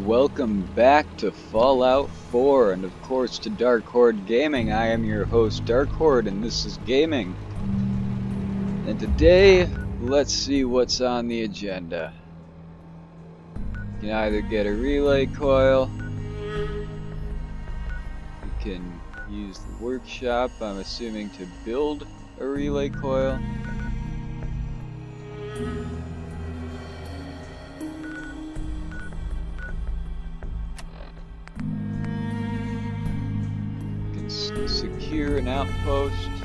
welcome back to Fallout 4 and of course to Darkhoarde Gaming. I am your host Darkhoarde and this is Gaming. And today, let's see what's on the agenda. You can either get a relay coil, you can use the workshop, I'm assuming, to build a relay coil. Secure an outpost. We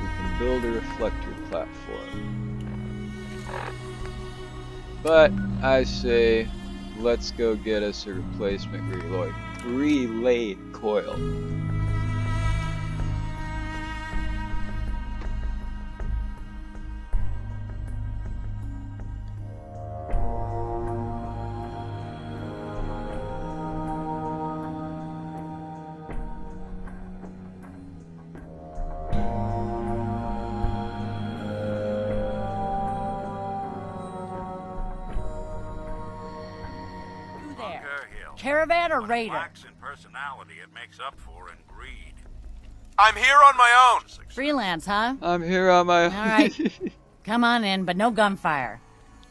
can build a reflector platform. But I say, let's go get us a replacement relay coil. Caravan or raider? Lacks in personality, it makes up for in greed. I'm here on my own. Freelance, huh? I'm here on my own. Alright. Come on in, but no gunfire.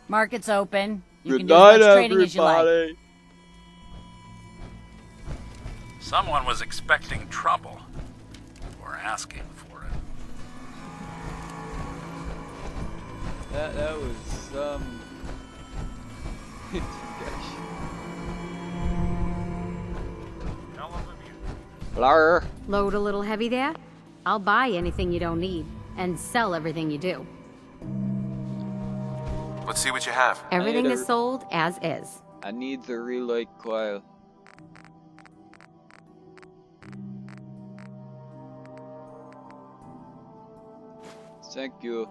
Market's open. You Good can do night, as much trading as you like. everybody. Someone was expecting trouble. Or asking for it. That was some Blar. Load a little heavy there? I'll buy anything you don't need, and sell everything you do. Let's see what you have. Everything is sold as is. I need the relay coil. Thank you.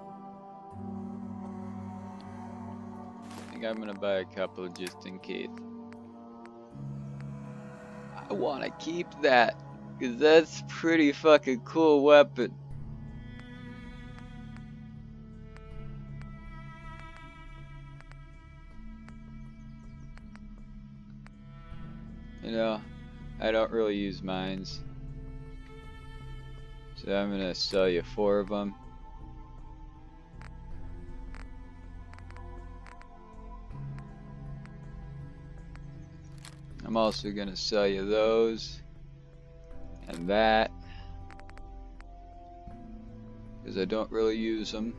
I think I'm gonna buy a couple just in case. I wanna keep that, cause that's a pretty fucking cool weapon. You know, I don't really use mines, so I'm gonna sell you 4 of them. I'm also gonna sell you those and that, because I don't really use them.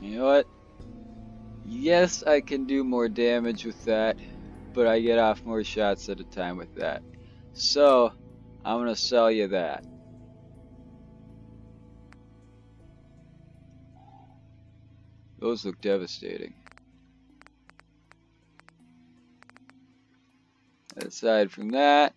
You know what? Yes, I can do more damage with that, but I get off more shots at a time with that. So, I'm gonna sell you that. Those look devastating. Aside from that,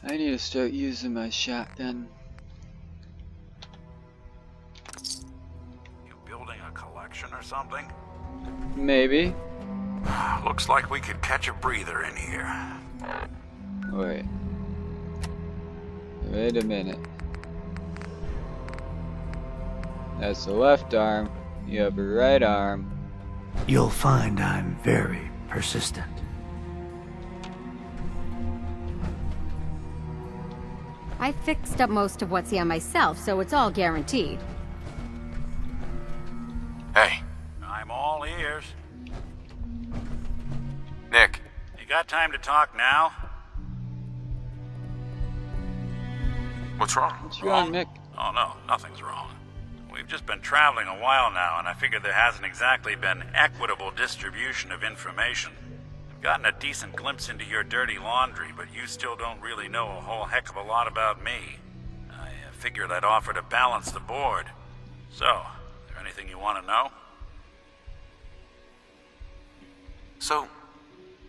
I need to start using my shotgun. You building a collection or something? Maybe. Looks like we could catch a breather in here. Wait. Wait a minute. That's the left arm. You have a right arm. You'll find I'm very persistent. I fixed up most of what's here myself, so it's all guaranteed. Hey, I'm all ears. Nick. You got time to talk now? What's wrong? What's wrong, Nick? Oh no, nothing's wrong. We've just been traveling a while now, and I figured there hasn't exactly been equitable distribution of information. I've gotten a decent glimpse into your dirty laundry, but you still don't really know a whole heck of a lot about me. I figured I'd offer to balance the board. So, is there anything you want to know?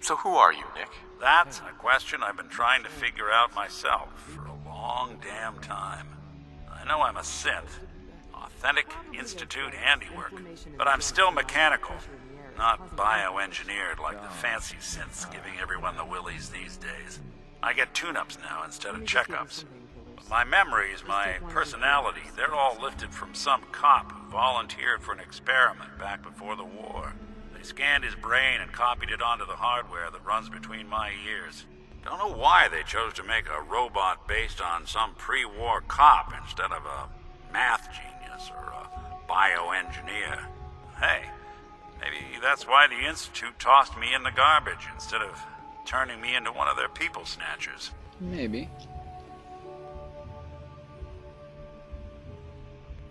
So who are you, Nick? That's a question I've been trying to figure out myself for a long damn time. I know I'm a synth, authentic Institute handiwork, but I'm still mechanical, not bioengineered like the fancy synths giving everyone the willies these days. I get tune-ups now instead of checkups. But my memories, my personality, they're all lifted from some cop who volunteered for an experiment back before the war. They scanned his brain and copied it onto the hardware that runs between my ears. Don't know why they chose to make a robot based on some pre-war cop instead of a math genius or a bioengineer. Hey, maybe that's why the Institute tossed me in the garbage instead of turning me into one of their people snatchers. Maybe.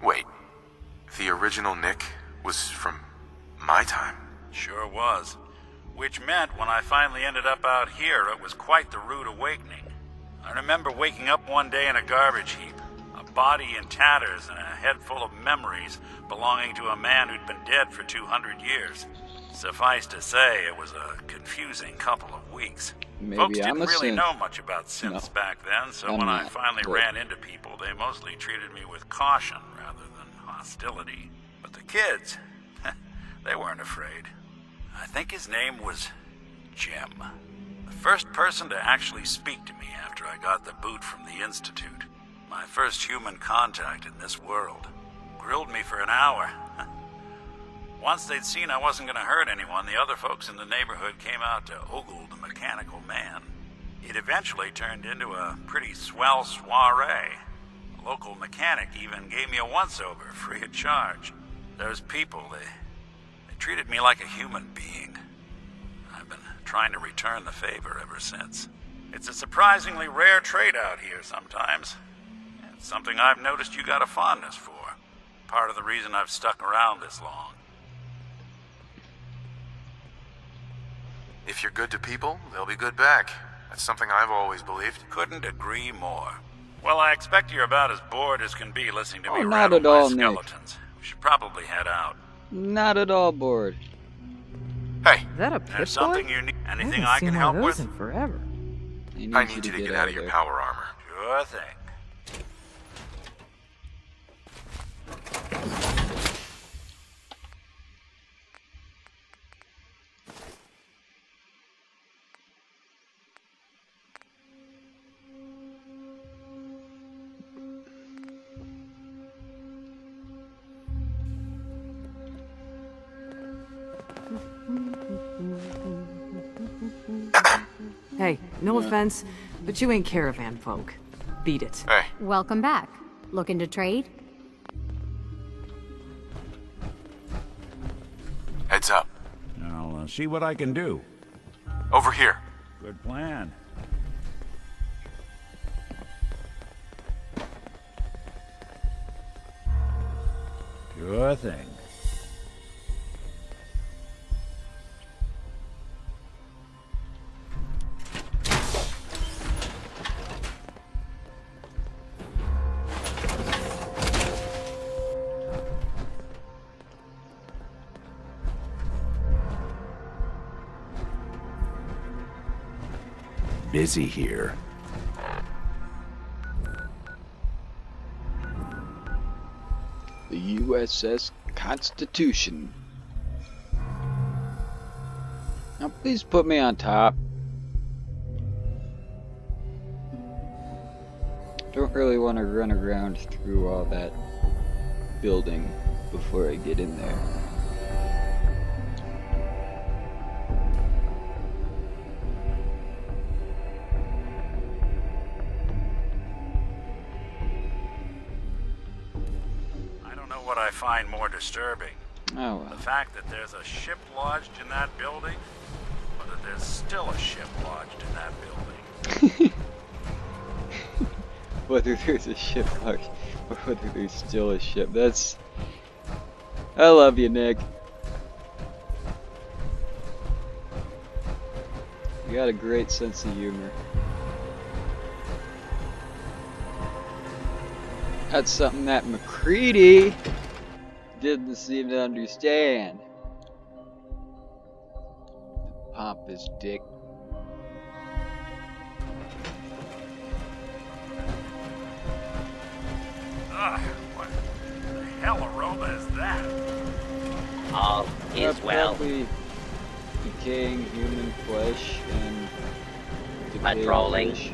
Wait, the original Nick was from my time? Sure was. Which meant when I finally ended up out here, it was quite the rude awakening. I remember waking up one day in a garbage heap, a body in tatters and a head full of memories belonging to a man who'd been dead for 200 years. Suffice to say, it was a confusing couple of weeks. Maybe Folks I'm didn't a really synth. know much about synths back then, so I'm when I not, finally but- ran into people, they mostly treated me with caution rather than hostility. But the kids, they weren't afraid. I think his name was Jim. The first person to actually speak to me after I got the boot from the Institute. My first human contact in this world. Grilled me for an hour. Once they'd seen I wasn't going to hurt anyone, the other folks in the neighborhood came out to ogle the mechanical man. It eventually turned into a pretty swell soiree. A local mechanic even gave me a once-over free of charge. Those people, they treated me like a human being. I've been trying to return the favor ever since. It's a surprisingly rare trait out here sometimes. It's something I've noticed you got a fondness for. Part of the reason I've stuck around this long. If you're good to people, they'll be good back. That's something I've always believed. Couldn't agree more. Well, I expect you're about as bored as can be listening to me Oh, not rattle at my all, Nick. skeletons. We should probably head out. Not at all bored. Hey, Is that a There's pit boy? something you need. Anything I I haven't can seen help one of those with? in forever. I need you to get out of your there. power armor. Sure thing. Hey, no offense, but you ain't caravan folk. Beat it. Hey, Welcome back. Looking to trade? heads up. I'll see what I can do. Over here. Good plan. Sure thing. Busy here. The USS Constitution. Now please put me on top. Don't really want to run around through all that building before I get in there. I don't know what I find more disturbing. Oh The well. fact that there's a ship lodged in that building, or that there's still a ship lodged in that building. whether there's a ship or whether there's still a ship. That's... I love you, Nick. You got a great sense of humor. That's something that McCready didn't seem to understand. Pompous dick. Ugh, what the hell aroma is that? All is well. Probably decaying human flesh and decaying Patrolling. fish.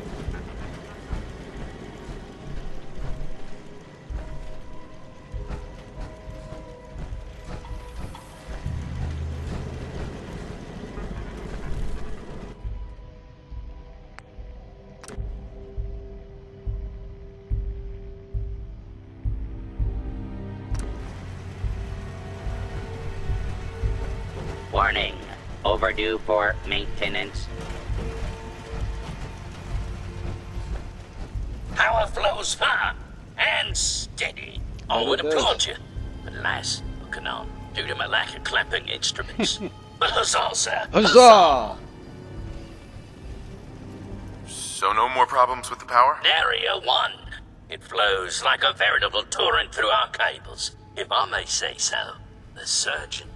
Warning. Overdue for maintenance. Power flows far and steady. I would applaud you. But alas, I cannot, due to my lack of clapping instruments. But huzzah, sir. Huzzah! So no more problems with the power? Area 1. It flows like a veritable torrent through our cables. If I may say so, the surgeon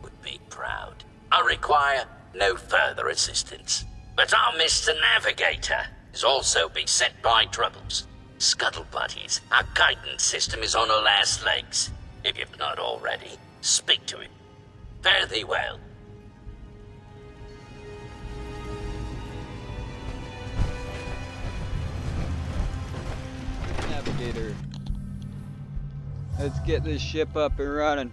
would be proud. I require no further assistance. But our Mr. Navigator is also beset by troubles. Scuttle buddies, our guidance system is on her last legs. If you've not already, speak to him. Fare thee well. Navigator. Let's get this ship up and running.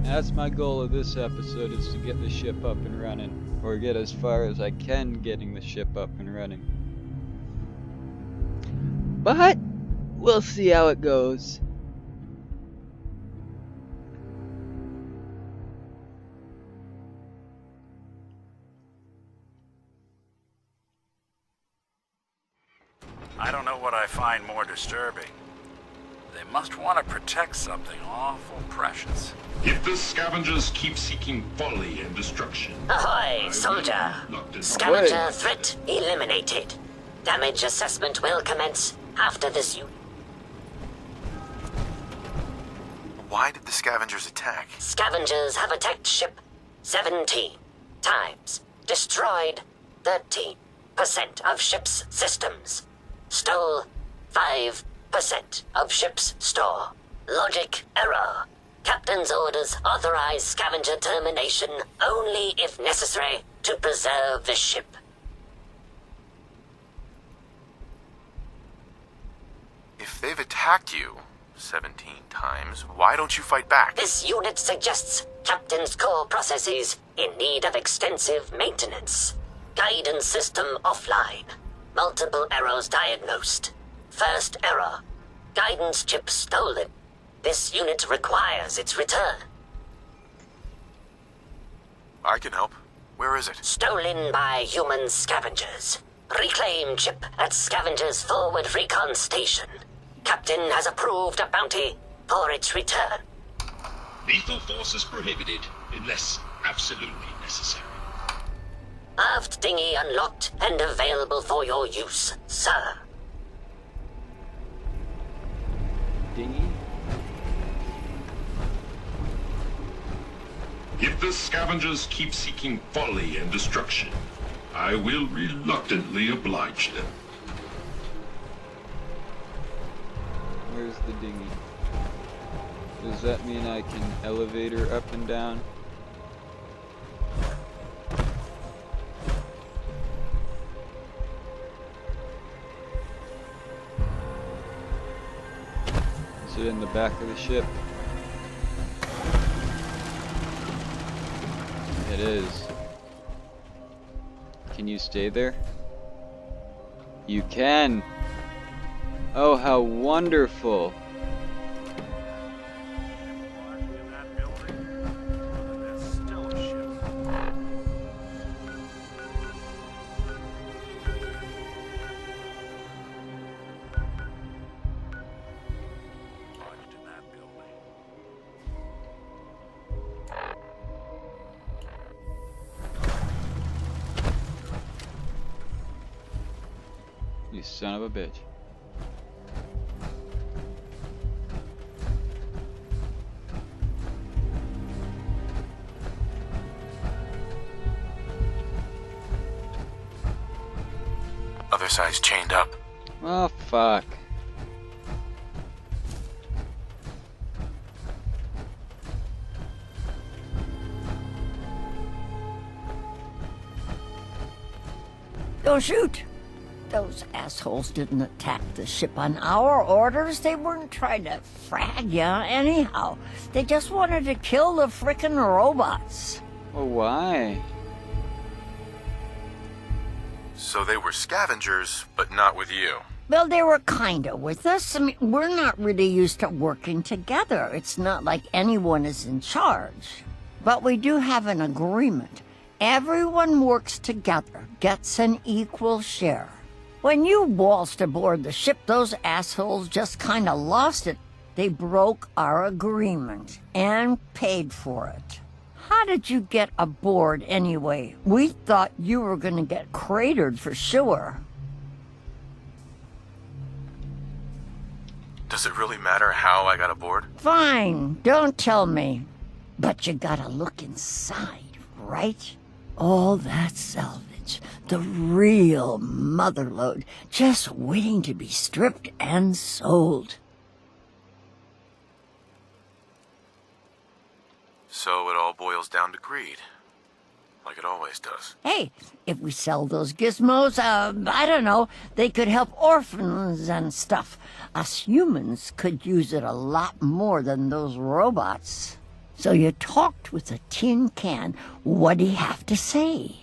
That's my goal of this episode, is to get the ship up and running. Or get as far as I can getting the ship up and running. But we'll see how it goes. I don't know what I find more disturbing. They must want to protect something awful precious. If the scavengers keep seeking folly and destruction... Ahoy, soldier! Scavenger threat eliminated. Damage assessment will commence after this Why did the scavengers attack? Scavengers have attacked ship 17 times. Destroyed 13% of ship's systems. Stole 5% of ship's store. Logic error. Captain's orders authorize scavenger termination only if necessary to preserve the ship. If they've attacked you 17 times, why don't you fight back? This unit suggests Captain's core processes in need of extensive maintenance. Guidance system offline. Multiple errors diagnosed. First error. Guidance chip stolen. This unit requires its return. I can help. Where is it? Stolen by human scavengers. Reclaim chip at Scavenger's forward recon station. Captain has approved a bounty for its return. Lethal force is prohibited unless absolutely necessary. Aft dinghy unlocked and available for your use, sir. Dinghy? If the scavengers keep seeking folly and destruction, I will reluctantly oblige them. Where's the dinghy? Does that mean I can elevator up and down? Is it in the back of the ship? It is. Can you stay there? You can! Oh, how wonderful! In that building, there's still a ship. You son of a bitch. Other side's chained up. Oh, fuck. Don't shoot! Those assholes didn't attack the ship on our orders. They weren't trying to frag ya anyhow. They just wanted to kill the frickin' robots. Well, why? So they were scavengers, but not with you. Well, they were kinda with us. I mean, we're not really used to working together. It's not like anyone is in charge. But we do have an agreement. Everyone works together, gets an equal share. When you waltzed aboard the ship, those assholes just kinda lost it. They broke our agreement and paid for it. How did you get aboard anyway? We thought you were gonna get cratered for sure. Does it really matter how I got aboard? Fine, don't tell me. But you gotta look inside, right? All that salvage, the real motherlode, just waiting to be stripped and sold. So it all boils down to greed. Like it always does. Hey, if we sell those gizmos, I don't know, they could help orphans and stuff. Us humans could use it a lot more than those robots. So you talked with a tin can. What'd he have to say?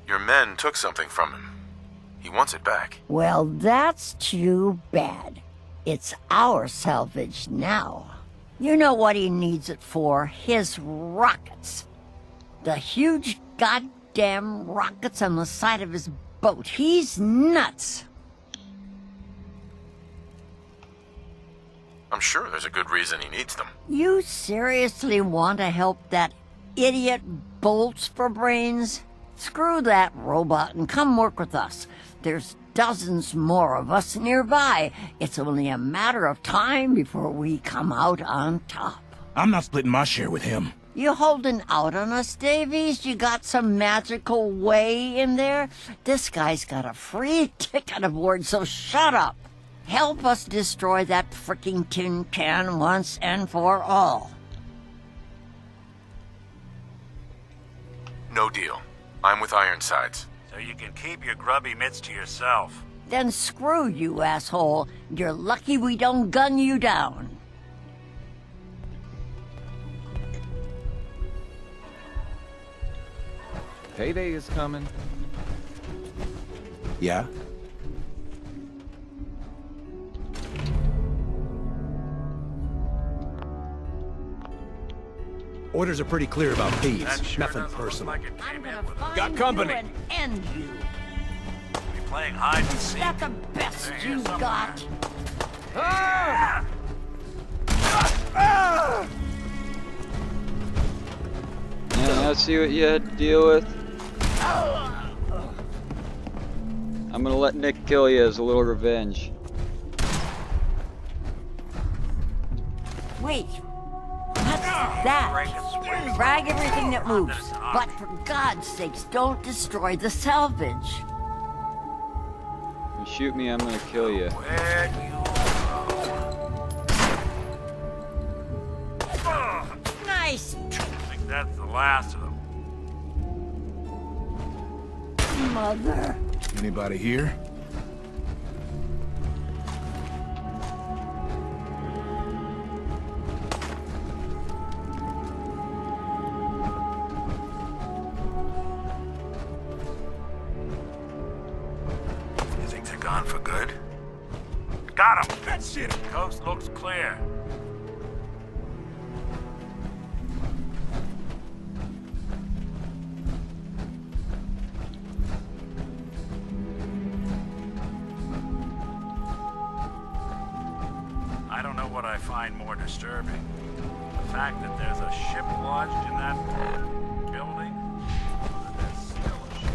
Your men took something from him. He wants it back. Well, that's too bad. It's our salvage now. You know what he needs it for? His rockets. The huge goddamn rockets on the side of his boat. He's nuts. I'm sure there's a good reason he needs them. You seriously want to help that idiot Bolts for brains? Screw that robot and come work with us. There's dozens more of us nearby. It's only a matter of time before we come out on top. I'm not splitting my share with him. You holding out on us, Davies? You got some magical way in there? This guy's got a free ticket aboard, so shut up. Help us destroy that fricking tin can once and for all. No deal. I'm with Ironsides. So you can keep your grubby mitts to yourself. Then screw you, asshole. You're lucky we don't gun you down. Payday is coming. Yeah? Orders are pretty clear about fees. Sure Nothing personal. Like Got company. And end you. be playing hide and Is seek. that the best you got? Yeah, now see what you had to deal with. I'm gonna let Nick kill you as a little revenge. Wait. What's that? Frag everything that moves. But for God's sakes, don't destroy the salvage. You shoot me, I'm gonna kill you. Nice. I think that's the last of them. Mother. Anybody here? You think they're gone for good? Got him! That shit! Coast looks clear. I don't know what I find more disturbing. The fact that there's a ship lodged in that building, or that there's still a ship.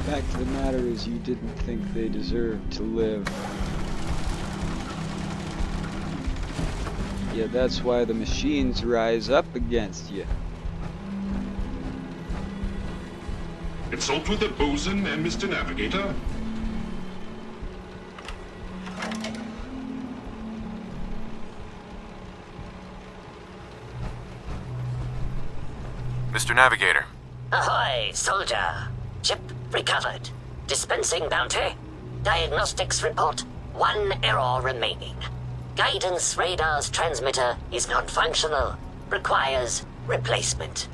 fact of the matter is you didn't think they deserved to live. Yeah, that's why the machines rise up against you. Consult with the bosun and Mr. Navigator. Mr. Navigator. Ahoy, soldier. Ship recovered. Dispensing bounty. Diagnostics report 1 error remaining. Guidance radar's transmitter is non-functional. Requires replacement.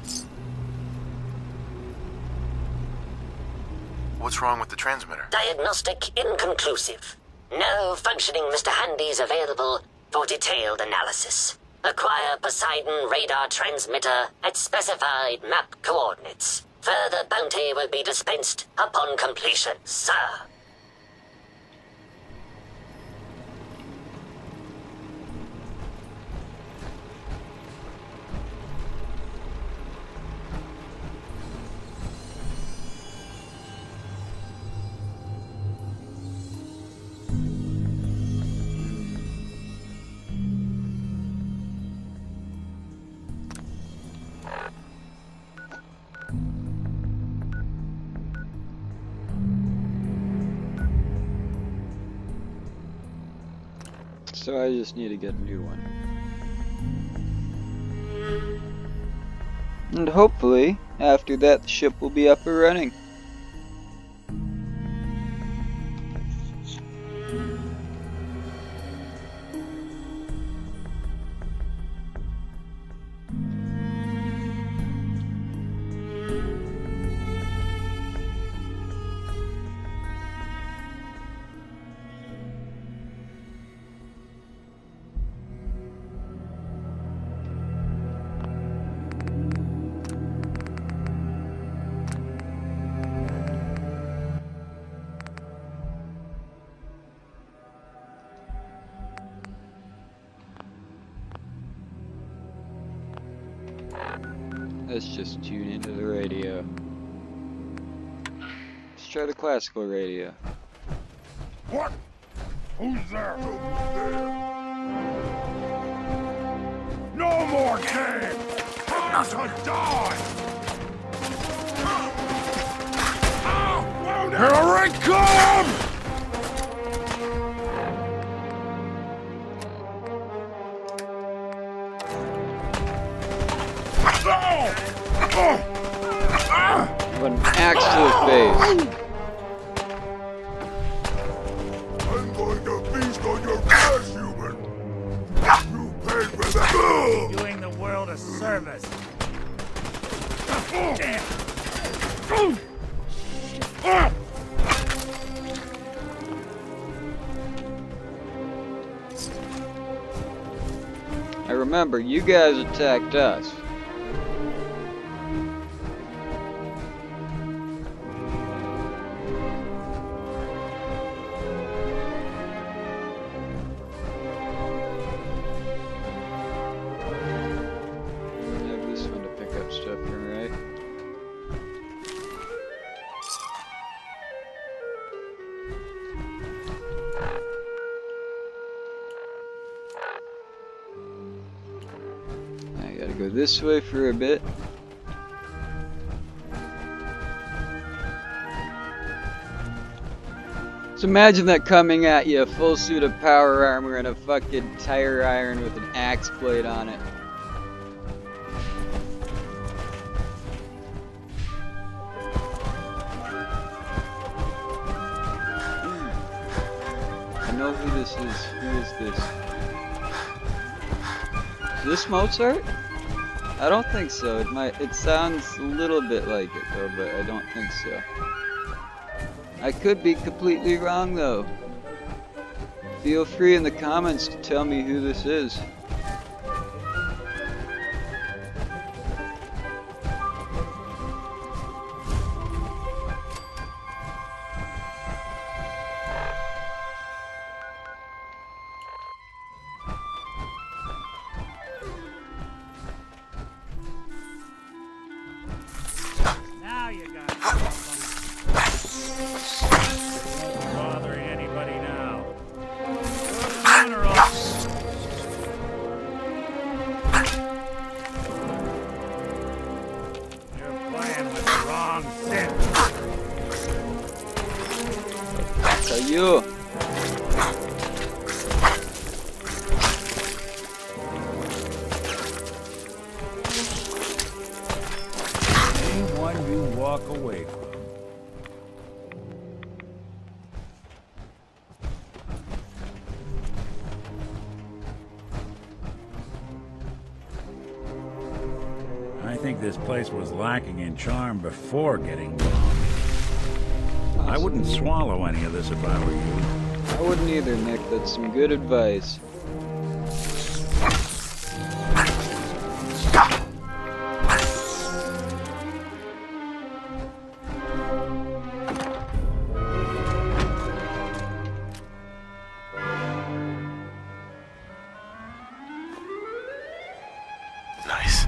What's wrong with the transmitter? Diagnostic inconclusive. No functioning Mr. Handy's available for detailed analysis. Acquire Poseidon radar transmitter at specified map coordinates. Further bounty will be dispensed upon completion, sir. So I just need to get a new one. And hopefully, after that, the ship will be up and running. Let's just tune into the radio. Let's try the classical radio. What? Who's there? No more game! Time to die! Here I come! What an axe to the face. I'm going to feast on your flesh, human! You paid for that! Doing the world a service. Damn! I remember, you guys attacked us. Go this way for a bit. So imagine that coming at you, a full suit of power armor and a fucking tire iron with an axe blade on it. I know who this is. Who is this? Is this Mozart? I don't think so. It sounds a little bit like it though, but I don't think so. I could be completely wrong though. Feel free in the comments to tell me who this is. you. Anyone you walk away from. I think this place was lacking in charm before getting bombed. I wouldn't swallow any of this if I were you. I wouldn't either, Nick. That's some good advice. Nice.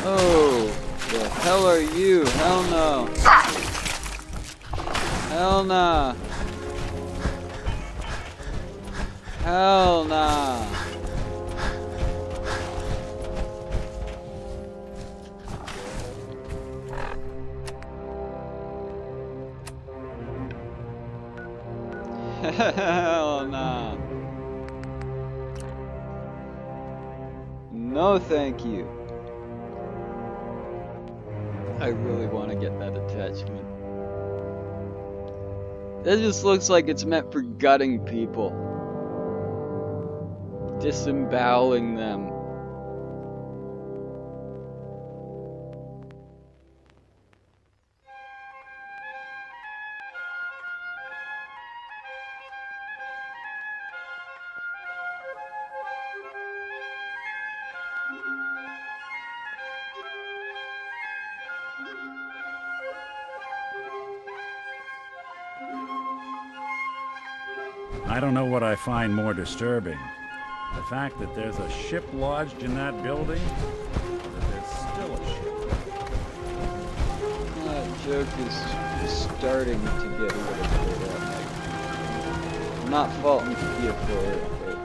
Oh, the hell are you? Hell no. Hell nah. Hell nah. Hell nah. No thank you. I really want to get that attachment. That just looks like it's meant for gutting people. Disemboweling them. I don't know what I find more disturbing. The fact that there's a ship lodged in that building, or that there's still a ship. That joke is starting to get a little bit I'm not faulting you for it, but...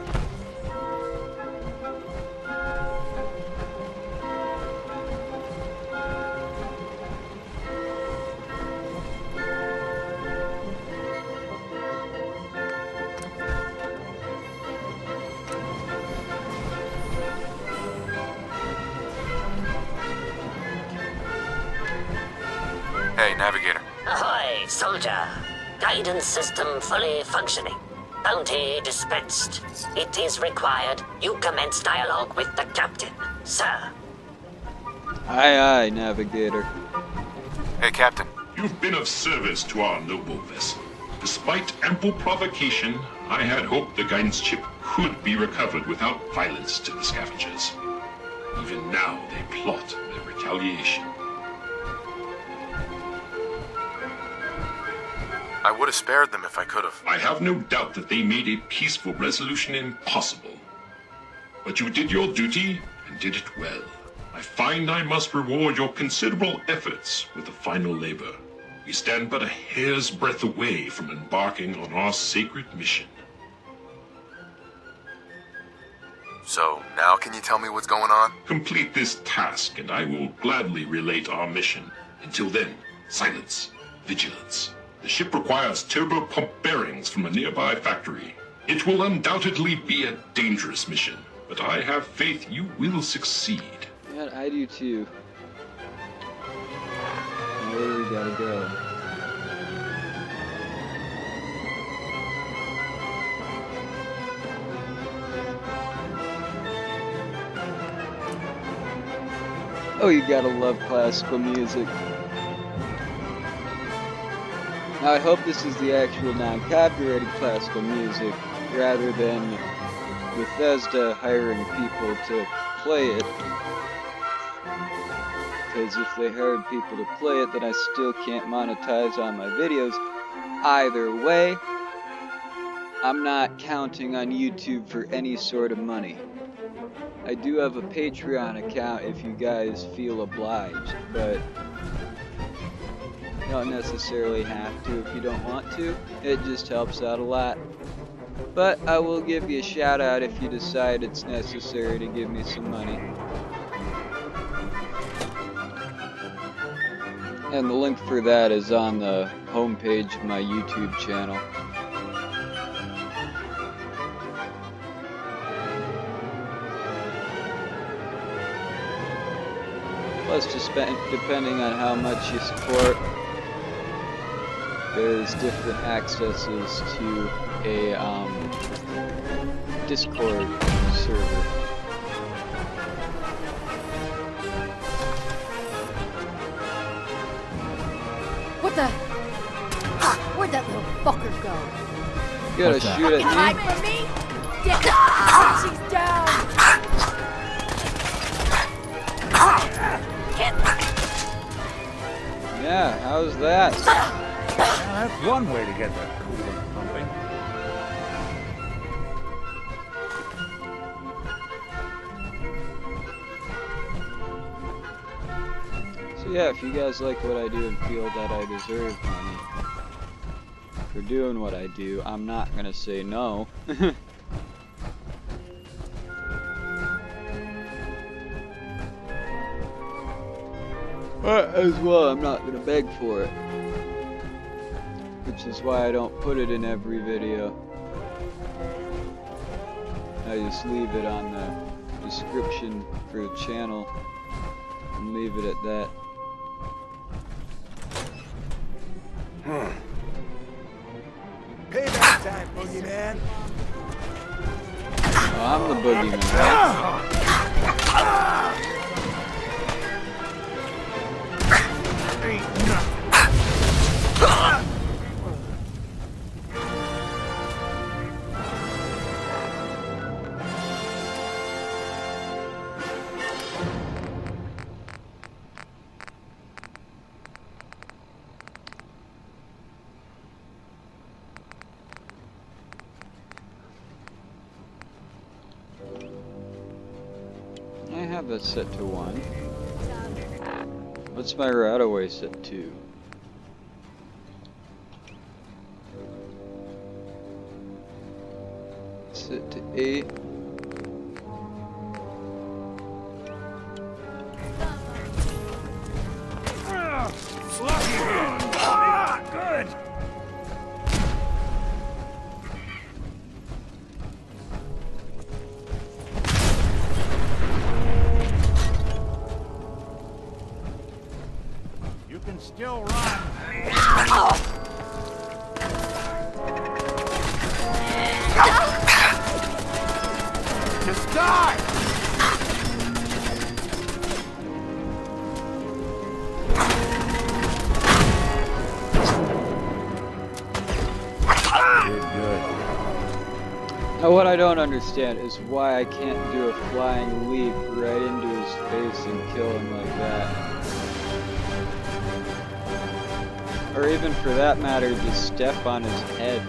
Hey, Navigator. Ahoy, soldier. Guidance system fully functioning. Bounty dispensed. It is required you commence dialogue with the captain, sir. Aye, aye, Navigator. Hey, Captain. You've been of service to our noble vessel. Despite ample provocation, I had hoped the guidance chip could be recovered without violence to the scavengers. Even now, they plot their retaliation. I would have spared them if I could have. I have no doubt that they made a peaceful resolution impossible. But you did your duty, and did it well. I find I must reward your considerable efforts with the final labor. We stand but a hair's breadth away from embarking on our sacred mission. So, now can you tell me what's going on? Complete this task, and I will gladly relate our mission. Until then, silence, vigilance. The ship requires turbo pump bearings from a nearby factory. It will undoubtedly be a dangerous mission, but I have faith you will succeed. Yeah, I do too. Now where do we gotta go? Oh, you gotta love classical music. Now I hope this is the actual non-copyrighted classical music, rather than Bethesda hiring people to play it. because if they hired people to play it, then I still can't monetize on my videos. Either way, I'm not counting on YouTube for any sort of money. I do have a Patreon account if you guys feel obliged, but you don't necessarily have to if you don't want to. It just helps out a lot. But I will give you a shout out if you decide it's necessary to give me some money. And the link for that is on the homepage of my YouTube channel. Plus, depending on how much you support, there's different accesses to a Discord server. What the? Where'd that little fucker go? You gotta shoot at me. Hide from me? Get she's down. Yeah, how's that? Well, that's one way to get that coolant pumping. So yeah, if you guys like what I do and feel that I deserve money for doing what I do, I'm not gonna say no. But as well, I'm not gonna beg for it. Which is why I don't put it in every video. I just leave it on the description for the channel and leave it at that. Payback time, boogeyman. Oh, I'm the boogeyman, right? I have that set to 1. What's my Radaway set to? Set to 8. Good. You can still run. Just die! Now what I don't understand is why I can't do a flying leap right into his face and kill him like that. Or even for that matter, just step on his head.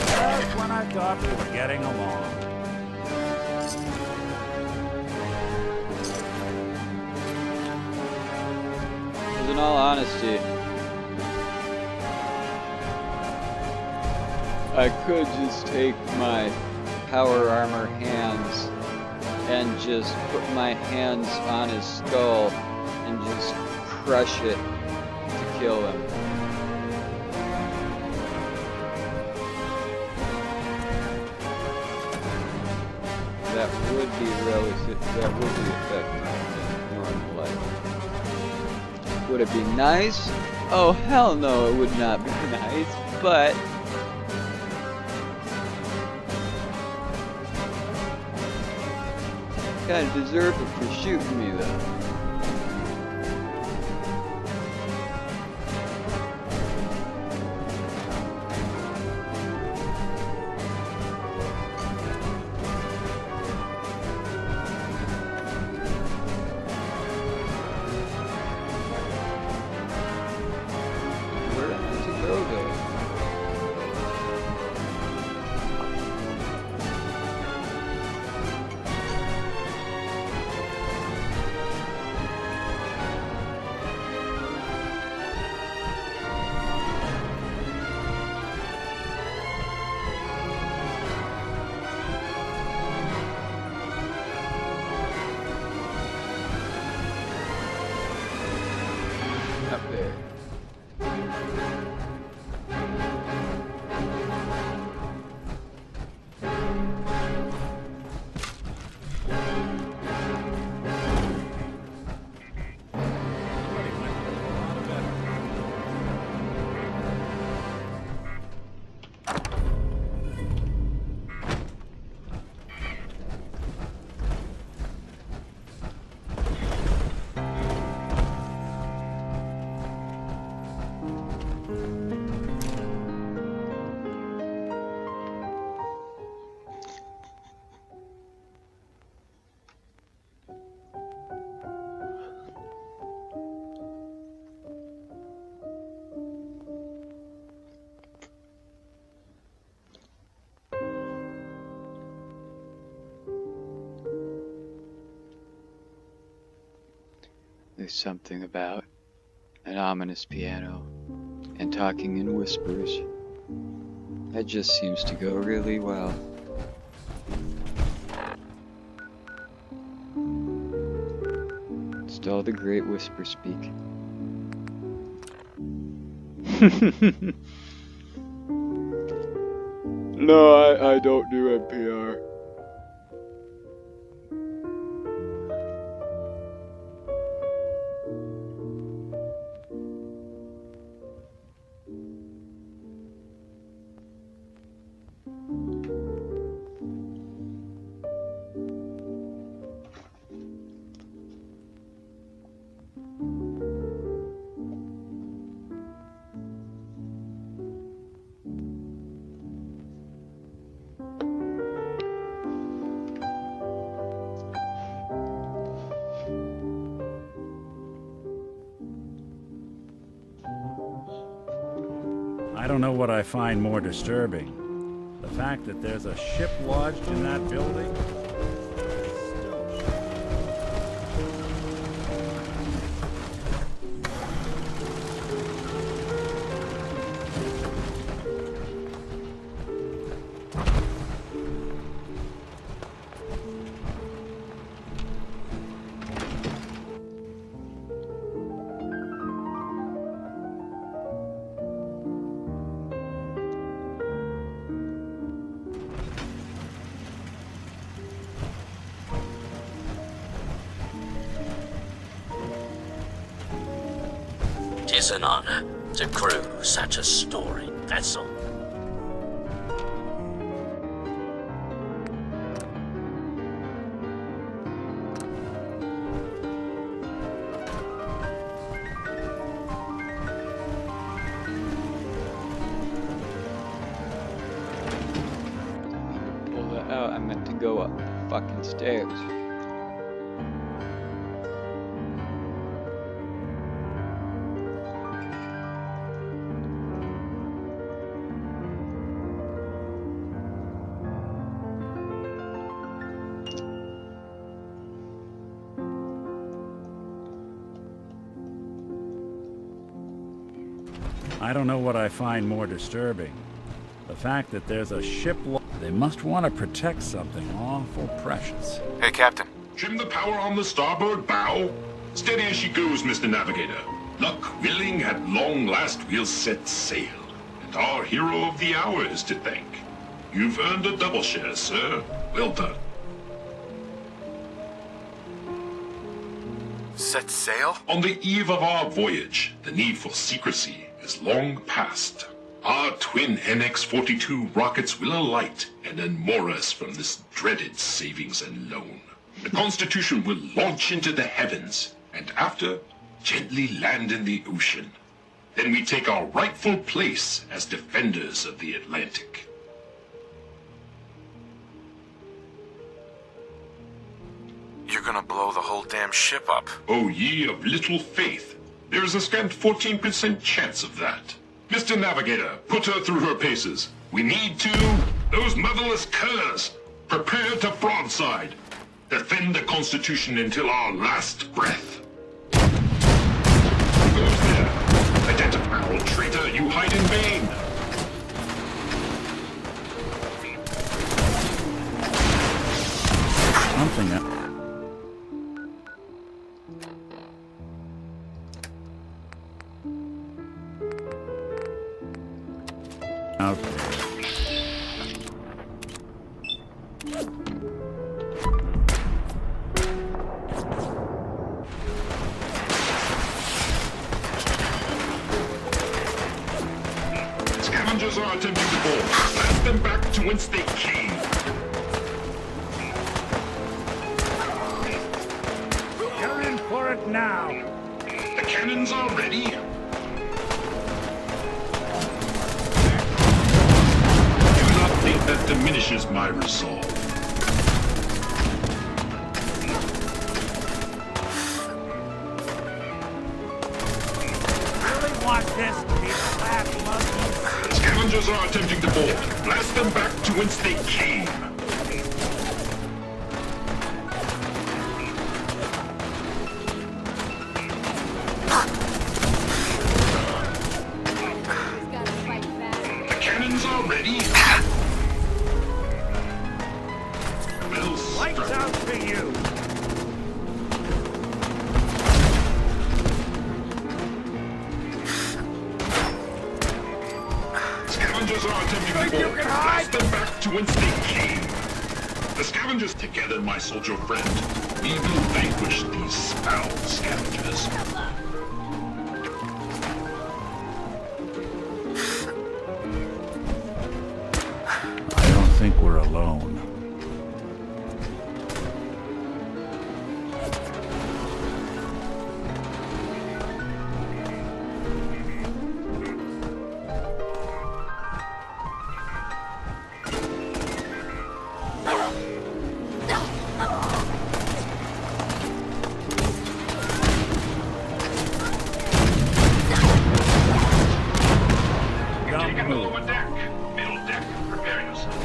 That's when I thought we were getting along. In all honesty, I could just take my power armor hands and just put my hands on his skull and just crush it to kill him. That would be effective in normal life. Would it be nice? Oh, hell no, it would not be nice, but kind of deserve it for shooting me, though. always something about an ominous piano and talking in whispers. That just seems to go really well. It's all the great whisper speak. No, I don't do NPR. I don't know what I find more disturbing. The fact that there's a ship lodged in that building. Tis an honor to crew such a storied vessel. Pull that out. I meant to go up the fucking stairs. I don't know what I find more disturbing. The fact that there's a ship they must want to protect something awful precious. Hey, Captain. Trim the power on the starboard bow. Steady as she goes, Mr. Navigator. Luck willing, at long last we'll set sail. And our hero of the hour is to thank. You've earned a double share, sir. Well done. Set sail? On the eve of our voyage, the need for secrecy is long past. Our twin NX-42 rockets will alight and unmoor us from this dreaded savings and loan. The Constitution will launch into the heavens, and after, gently land in the ocean. Then we take our rightful place as defenders of the Atlantic. You're gonna blow the whole damn ship up. O ye of little faith, there is a scant 14% chance of that. Mr. Navigator, put her through her paces. We need to... Those motherless curs! Prepare to broadside. Defend the Constitution until our last breath. Who goes there? Identify, old traitor, you hide in vain. Something else. Okay. Scavengers are attempting to board. Blast them back to whence they came. You're in for it now. The cannons are ready. I think that diminishes my resolve. Really want this to be the last month. Scavengers are attempting to board. Blast them back to whence they came. out for you! Scavengers are attempting to board. Blast them back to whence they came. The scavengers together, my soldier friend. We will vanquish these foul scavengers. I don't think we're alone. Take a lower deck. Middle deck, prepare yourself.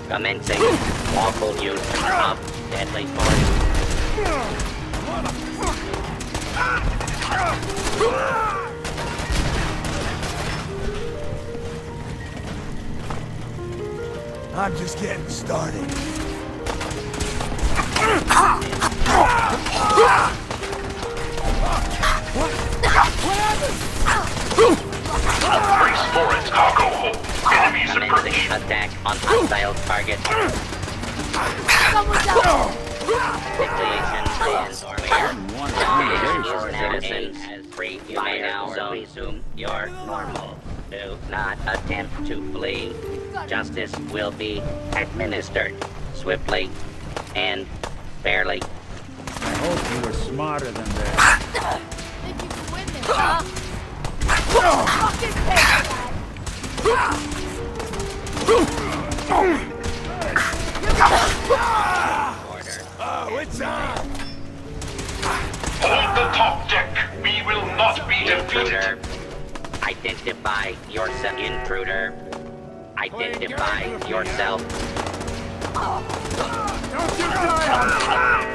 Commencing lawful use of deadly force. I'm just getting started. Brace for its cargo hold. Enemies approach. Attack on hostile target. Situation stands or citizens as free. You may now resume your normal. Do not attempt to flee. Justice will be administered swiftly and fairly. I hope you were smarter than that. Think you can win this, huh? Fucking take Oh, it's on! Hold the top deck. We will not be defeated. Identify yourself, intruder. Identify yourself. Don't you die!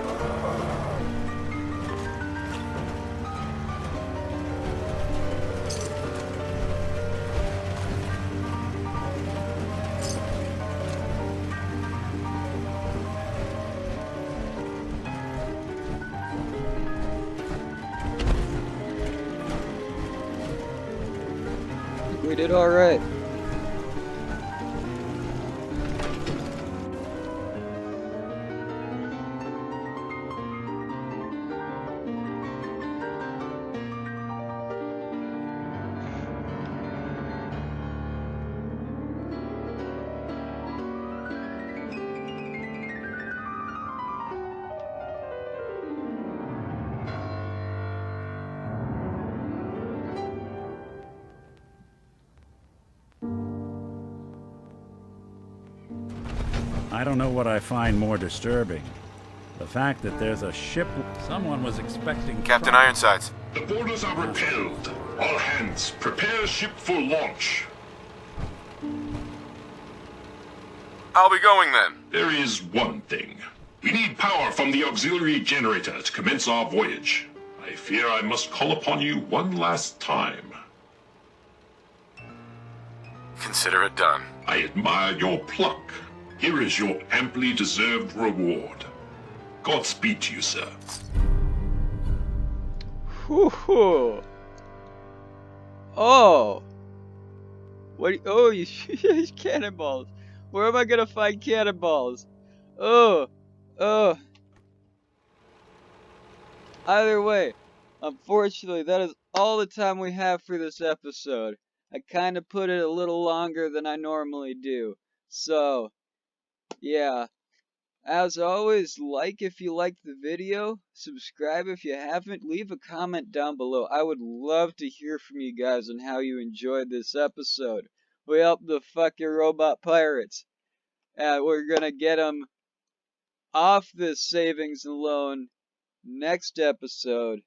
We did all right. I don't know what I find more disturbing. The fact that there's a ship... Someone was expecting... Captain Ironsides. The boarders are repelled. All hands, prepare ship for launch. I'll be going then. There is one thing. We need power from the auxiliary generator to commence our voyage. I fear I must call upon you one last time. Consider it done. I admire your pluck. Here is your amply deserved reward. Godspeed to you, sir. Whew. Oh. What? Oh, you cannonballs. Where am I gonna find cannonballs? Oh. Oh. Either way, unfortunately, that is all the time we have for this episode. I kind of put it a little longer than I normally do. So, yeah. As always, like if you liked the video, subscribe if you haven't, leave a comment down below. I would love to hear from you guys on how you enjoyed this episode. We helped the fucking robot pirates. And we're gonna get them off this savings and loan next episode.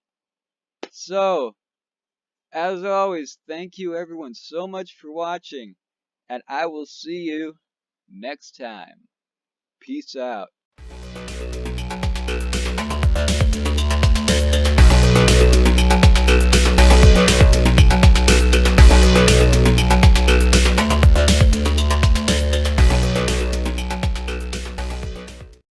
So, as always, thank you everyone so much for watching, and I will see you next time. Peace out.